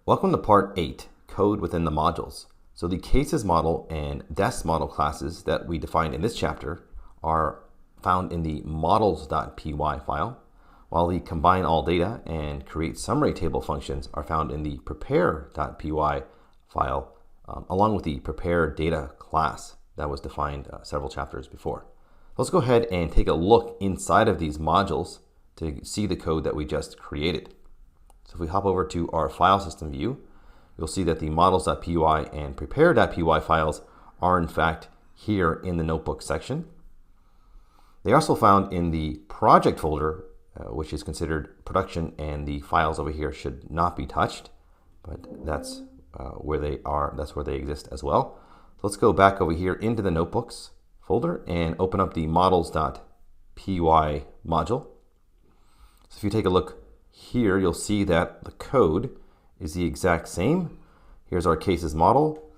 Welcome to part 8, code within the modules. So the cases model and desk model classes that we defined in this chapter are found in the models.py file, while the combine all data and create summary table functions are found in the prepare.py file, along with the prepare data class that was defined several chapters before. Let's go ahead and take a look inside of these modules to see the code that we just created. So if we hop over to our file system view, you'll see that the models.py and prepare.py files are in fact here in the notebook section. They are also found in the project folder, which is considered production, and the files over here should not be touched, but that's where they are. That's where they exist as well. So let's go back over here into the notebooks folder and open up the models.py module. So if you take a look here, you'll see that the code is the exact same. Here's our cases model,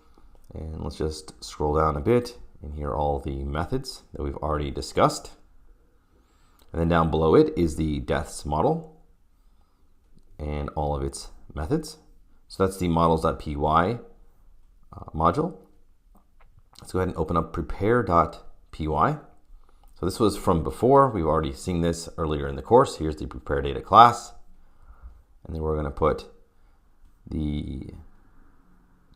and let's just scroll down a bit, and here are all the methods that we've already discussed. And then down below it is the deaths model and all of its methods. So that's the models.py module. Let's go ahead and open up prepare.py. So this was from before. We've already seen this earlier in the course. Here's the prepare data class. And then we're going to put the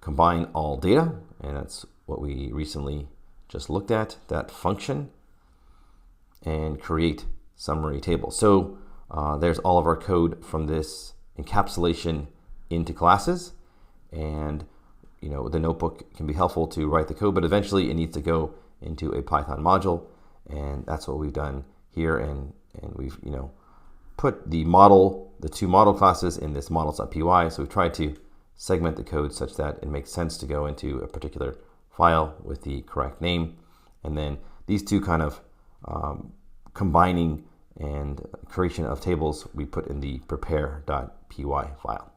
combine all data, and that's what we recently just looked at, that function, and create summary table. So there's all of our code from this encapsulation into classes, and the notebook can be helpful to write the code, but eventually it needs to go into a Python module, and that's what we've done here. And we've put the two model classes in this models.py. So we've tried to segment the code such that it makes sense to go into a particular file with the correct name. And then these two kind of combining and creation of tables we put in the prepare.py file.